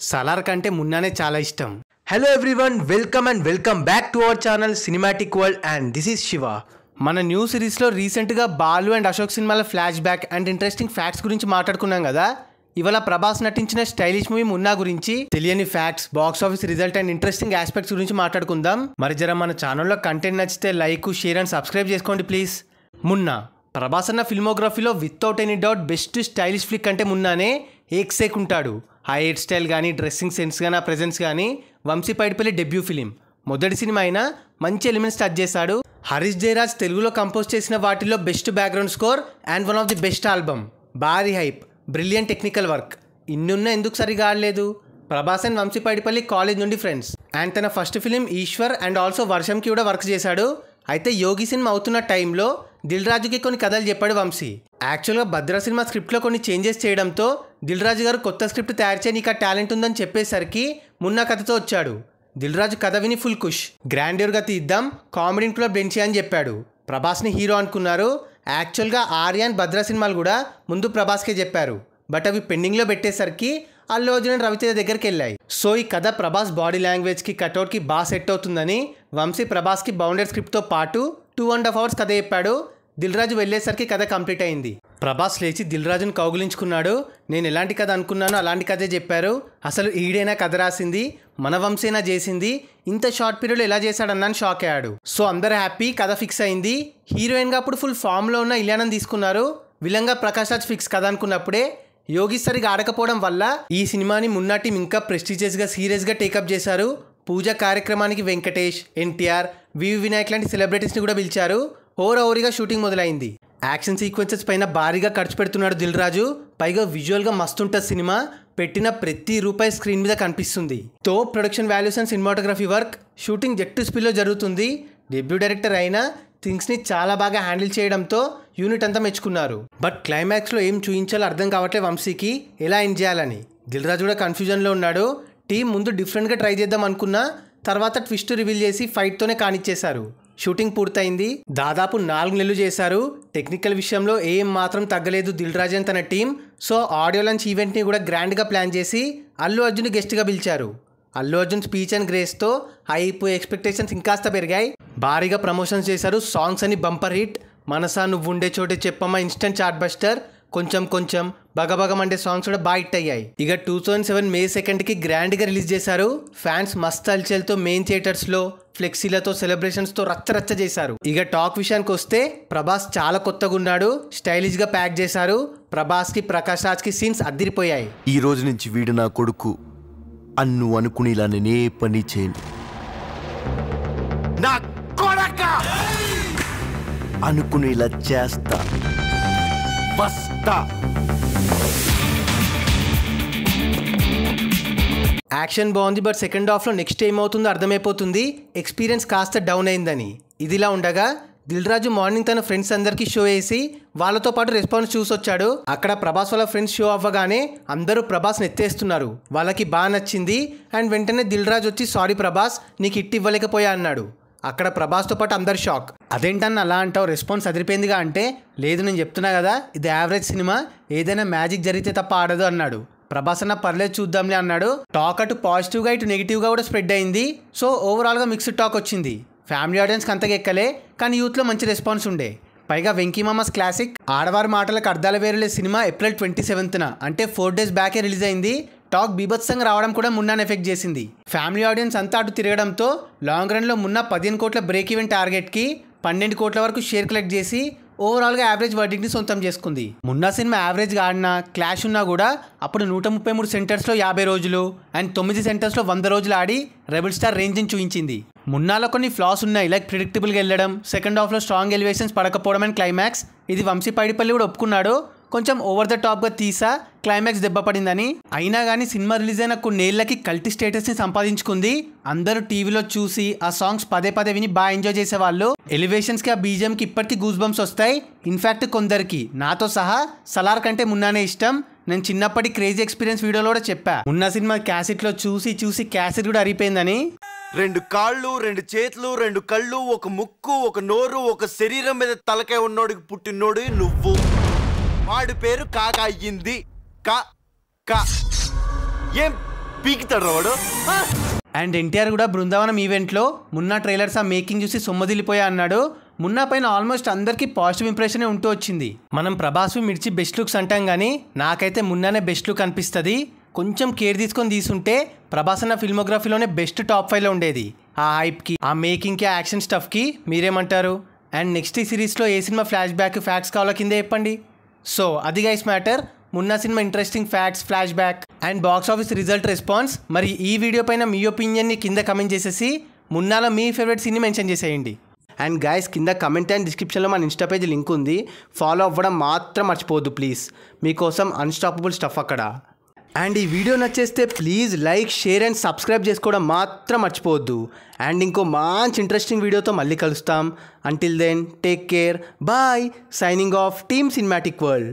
సలార్ కంటే మున్నానే చాలా ఇష్టం. Hello everyone, welcome back to our channel cinematic world and this is Shiva. మన న్యూ సిరీస్లో రీసెంట్గా బాలు అండ్ అశోక్ సినిమాల flash back and interesting facts గురించి మాట్లాడుకున్నాం కదా. ఇవాళ ప్రభాస్ నటించిన స్టైలిష్ మూవీ మున్నా గురించి తెలియని facts, box office result and interesting aspects గురించి మాట్లాడుకుందాం. మరి జర మన ఛానల్లో కంటెంట్ నచ్చితే లైక్, షేర్ అండ్ సబ్స్క్రైబ్ చేసుకోండి ప్లీజ్. మున్నా ప్రభాస్ అన్న ఫిల్మోగ్రఫీలో without any doubt best stylish flick అంటే మున్నానే. ఏక్సేక్ ఉంటాడు. ఆ హెయిర్ స్టైల్ కానీ, డ్రెస్సింగ్ సెన్స్ కానీ, ఆ ప్రెజెన్స్ కానీ. వంశీ పైడిపల్లి డెబ్యూ ఫిలిం, మొదటి సినిమా అయినా మంచి ఎలిమెంట్స్ టచ్ చేశాడు. హరీష్ జయరాజ్ తెలుగులో కంపోజ్ చేసిన వాటిల్లో best background score and one of the best album. భారీ హైప్, బ్రిలియంట్ టెక్నికల్ వర్క్. ఇన్నున్నా ఎందుకు సరిగా ఆడలేదు? ప్రభాస్ అండ్ వంశీ పైడిపల్లి కాలేజ్ నుండి ఫ్రెండ్స్ అండ్ తన first film Eeshwar and also వర్షంకి కూడా వర్క్ చేశాడు. అయితే యోగి సినిమా అవుతున్న టైంలో దిల్ రాజుకి కొన్ని కథలు చెప్పాడు వంశీ. యాక్చువల్గా భద్ర సినిమా స్క్రిప్ట్లో కొన్ని చేంజెస్ చేయడంతో దిల్ రాజు గారు కొత్త స్క్రిప్ట్ తయారు చేయ నీకు ఆ టాలెంట్ ఉందని చెప్పేసరికి మున్నా కథతో వచ్చాడు. దిల్ రాజు కథ విని ఫుల్ ఖుష్. గ్రాండ్యూర్గా తీద్దాం, కామెడీని కూడా బ్లెండ్ చేయని చెప్పాడు. ప్రభాస్ని హీరో అనుకున్నారు. యాక్చువల్గా ఆర్య అండ్ భద్ర సినిమాలు కూడా ముందు ప్రభాస్కే చెప్పారు. బట్ అవి పెండింగ్లో పెట్టేసరికి అల్లు అర్జున్ అండ్ రవితేజ దగ్గరికి వెళ్ళాయి. సో ఈ కథ ప్రభాస్ బాడీ లాంగ్వేజ్కి, కట్అవుట్కి బాగా సెట్ అవుతుందని వంశీ ప్రభాస్కి బౌండెడ్ స్క్రిప్ట్తో పాటు 2.5 hours కథ చెప్పాడు. దిల్ రాజు వెళ్ళేసరికి కథ కంప్లీట్ అయింది. ప్రభాస్ లేచి దిల్ రాజును కౌగులించుకున్నాడు. నేను ఎలాంటి కథ అనుకున్నానో అలాంటి కథే చెప్పారు. అసలు ఈడైనా కథ రాసింది, మన వంశీనా చేసింది, ఇంత షార్ట్ పీరియడ్లో ఎలా చేశాడన్నాను షాక్ అయ్యాడు. సో అందరు హ్యాపీ, కథ ఫిక్స్ అయింది. హీరోయిన్గా అప్పుడు ఫుల్ ఫామ్లో ఉన్న ఇలియానాని తీసుకున్నారు. విలన్గా ప్రకాష్ రాజ్ ఫిక్స్ కథ అనుకున్నప్పుడే యోగి సరిగా ఆడకపోవడం వల్ల ఈ సినిమాని మున్నా టీం ఇంకా ప్రెస్టీజియస్గా, సీరియస్గా టేకప్ చేశారు. పూజ కార్యక్రమానికి వెంకటేష్, ఎన్టీఆర్, వివి వినాయక్ లాంటి సెలబ్రిటీస్ని కూడా పిలిచారు. ఓవరీగా షూటింగ్ మొదలైంది. యాక్షన్ సీక్వెన్సెస్ పైన భారీగా ఖర్చు పెడుతున్నాడు దిల్ రాజు. పైగా విజువల్గా మస్తుంటుంది సినిమా. పెట్టిన ప్రతి రూపాయి స్క్రీన్ మీద కనిపిస్తుంది. తో production values and cinematography work. Shooting jet స్పీడ్లో జరుగుతుంది. డెబ్యూ డైరెక్టర్ అయినా థింగ్స్ని చాలా బాగా హ్యాండిల్ చేయడంతో యూనిట్ అంతా మెచ్చుకున్నారు. బట్ క్లైమాక్స్లో ఏం చూపించాలో అర్థం కావట్లేదు వంశీకి, ఎలా ఎండ్ చేయాలని. దిల్ రాజు కూడా కన్ఫ్యూజన్లో ఉన్నాడు. టీం ముందు డిఫరెంట్గా ట్రై చేద్దాం అనుకున్నా, తర్వాత ట్విస్ట్ రివీల్ చేసి ఫైట్తోనే కానిచ్చేశారు. షూటింగ్ పూర్తయింది. దాదాపు 4 నెలలు చేశారు. టెక్నికల్ విషయంలో ఏం మాత్రం తగ్గలేదు దిల్ రాజు అండ్ తన టీం. సో ఆడియో లాంచ్ ఈవెంట్ని కూడా గ్రాండ్గా ప్లాన్ చేసి అల్లు అర్జున్ గెస్ట్గా పిలిచారు. అల్లు అర్జున్ స్పీచ్ అండ్ గ్రేస్తో హైప్, ఎక్స్పెక్టేషన్స్ ఇంకాస్త పెరిగాయి. భారీగా ప్రమోషన్స్ చేశారు. సాంగ్స్ అని బంపర్ హిట్. మనసా నువ్వు ఉండే చోటే చెప్పమ్మా ఇన్స్టెంట్ చార్ట్ బస్టర్. కొంచెం బగబగం అంటే సాంగ్స్ కూడా బాగా హిట్ అయ్యాయి. ఇక 2007 May 2కి గ్రాండ్గా రిలీజ్ చేశారు. ఫ్యాన్స్ మస్త్ అల్చల్తో మెయిన్ థియేటర్స్లో ఫ్లెక్సీలతో, సెలబ్రేషన్స్తో రచ్చ చేశారు. ఇక టాక్ విషయానికి వస్తే ప్రభాస్ చాలా కొత్తగా ఉన్నాడు. స్టైలిష్గా ప్యాక్ చేశారు. ప్రభాస్కి, ప్రకాష్ రాజ్కి సీన్స్ అద్దిరిపోయాయి. ఈ రోజు నుంచి వీడు నా కొడుకు అన్ను అనుకునేలా నేనే పని చేయను. నా కొడక అనుకునేలా చేస్తా, వస్తా. యాక్షన్ బాగుంది, బట్ సెకండ్ హాఫ్లో నెక్స్ట్ ఏమవుతుందో అర్థమైపోతుంది. ఎక్స్పీరియన్స్ కాస్త డౌన్ అయిందని. ఇదిలా ఉండగా దిల్ రాజు మార్నింగ్ తన ఫ్రెండ్స్ అందరికీ షో వేసి వాళ్ళతో పాటు రెస్పాన్స్ చూసొచ్చాడు. అక్కడ ప్రభాస్ వాళ్ళ ఫ్రెండ్స్ షో అవ్వగానే అందరూ ప్రభాస్ని ఎత్తేస్తున్నారు. వాళ్ళకి బాగా నచ్చింది. అండ్ వెంటనే దిల్ రాజు వచ్చి సారీ ప్రభాస్, నీకు హిట్ ఇవ్వలేకపోయా అన్నాడు. అక్కడ ప్రభాస్తో పాటు అందరు షాక్. అదేంటన్న అలా అంటావు, రెస్పాన్స్ అదిరిపోయిందిగా అంటే, లేదు నేను చెప్తున్నా కదా ఇది యావరేజ్ సినిమా, ఏదైనా మ్యాజిక్ జరిగితే తప్ప ఆడదు అన్నాడు. ప్రభాస్ అన్న పర్లేదు చూద్దాంలే అన్నాడు. టాక్ అటు పాజిటివ్గా ఇటు నెగిటివ్గా కూడా స్ప్రెడ్ అయింది. సో ఓవరాల్గా మిక్స్డ్ టాక్ వచ్చింది. ఫ్యామిలీ ఆడియన్స్కి అంతగా ఎక్కలే, కానీ యూత్లో మంచి రెస్పాన్స్ ఉండే. పైగా వెంకీ మామాస్ క్లాసిక్ ఆడవారి మాటలకు అర్థాలు వేరులే సినిమా April 27న అంటే 4 days బ్యాకే రిలీజ్ అయింది. టాక్ బీభత్సంగా రావడం కూడా మున్నాను ఎఫెక్ట్ చేసింది. ఫ్యామిలీ ఆడియన్స్ అంతా అటు తిరగడంతో లాంగ్ రన్లో మున్నా 15 కోట్ల బ్రేక్ ఈవెన్ టార్గెట్కి 12 కోట్ల వరకు షేర్ కలెక్ట్ చేసి ఓవరాల్గా యావరేజ్ వర్డిక్ని సొంతం చేసుకుంది. మున్నా సినిమా యావరేజ్గా ఆడినా, క్లాష్ ఉన్నా కూడా అప్పుడు 133 సెంటర్స్లో 50 రోజులు అండ్ 9 సెంటర్స్లో 100 రోజులు ఆడి రెబల్ స్టార్ రేంజ్ని చూపించింది. మున్నాలో కొన్ని ఫ్లాస్ ఉన్నాయి, లైక్ ప్రిడిక్టబుల్గా వెళ్ళడం, సెకండ్ హాఫ్లో స్ట్రాంగ్ ఎలివేషన్స్ పడకపోవడం అండ్ క్లైమాక్స్. ఇది వంశీ పైడిపల్లి కూడా ఒప్పుకున్నాడు. కొంచెం ఓవర్ ద టాప్గా తీసా, క్లైమాక్స్ దెబ్బ పడిందని. అయినా కానీ సినిమా రిలీజ్ అయిన కొన్నేళ్లకి కల్టీ స్టేటస్ని సంపాదించుకుంది. అందరూ టీవీలో చూసి ఆ సాంగ్స్ పదే విని బాగా ఎంజాయ్ చేసేవాళ్ళు. ఎలివేషన్స్కి, ఆ బీజిఎంకి ఇప్పటికీ గూస్ బంప్స్ వస్తాయి. ఇన్ఫ్యాక్ట్ కొందరికి, నాతో సహా, సలార్ కంటే మున్నానే ఇష్టం. నేను చిన్నప్పటి క్రేజీ ఎక్స్పీరియన్స్ వీడియోలో కూడా చెప్పా. మున్నా సినిమా క్యాసెట్లో చూసి క్యాసెట్ కూడా అరిపోయిందని. 2 కాళ్ళు, 2 చేతులు, 2 కళ్ళు, 1 ముక్కు, 1 నోరు, 1 శరీరం మీద తలకాయ ఉన్నోడికి పుట్టినోడు నువ్వు. వాడి పేరు కాక అయ్యింది. కా కా ఏం పీకితాడు వాడు. అండ్ ఎన్టీఆర్ కూడా బృందావనం ఈవెంట్లో మున్నా ట్రైలర్స్ ఆ మేకింగ్ చూసి సొమ్మదిల్లిపోయా అన్నాడు. మున్నా పైన ఆల్మోస్ట్ అందరికీ పాజిటివ్ ఇంప్రెషనే ఉంటూ వచ్చింది. మనం ప్రభాస్ మిర్చి బెస్ట్ లుక్స్ అంటాం కానీ నాకైతే మున్నానే బెస్ట్ లుక్ అనిపిస్తుంది. కొంచెం కేర్ తీసుకొని తీసుంటే ప్రభాస్ అన్న ఫిల్మోగ్రఫీలోనే బెస్ట్ టాప్ 5లో ఉండేది. ఆ హైప్కి, ఆ మేకింగ్కి, ఆ యాక్షన్ స్టఫ్కి మీరేమంటారు? అండ్ నెక్స్ట్ ఈ సిరీస్లో ఏ సినిమా ఫ్లాష్ బ్యాక్ ఫ్యాక్ట్స్ కావాలో కింద చెప్పండి. సో అది గైస్ మ్యాటర్. మున్నా సినిమా interesting facts, flashback and box office result response. మరి ఈ వీడియో పైన మీ ఒపీనియన్ని కింద కమెంట్ చేసేసి మున్నాలో మీ ఫేవరెట్ సీన్ని మెన్షన్ చేసేయండి. అండ్ గైస్ కింద కమెంట్ అండ్ డిస్క్రిప్షన్లో మన ఇన్స్టా పేజ్ లింక్ ఉంది. ఫాలో అవ్వడం మాత్రం మర్చిపోవద్దు ప్లీజ్. మీకోసం అన్స్టాపబుల్ స్టఫ్ అక్కడ. అండ్ ఈ వీడియో నచ్చేస్తే please like, share and subscribe చేసుకోవడం మాత్రం మర్చిపోవద్దు. అండ్ ఇంకో మంచి ఇంట్రెస్టింగ్ వీడియోతో మళ్ళీ కలుస్తాం. Until then take care, bye. Signing off team Cinematic world.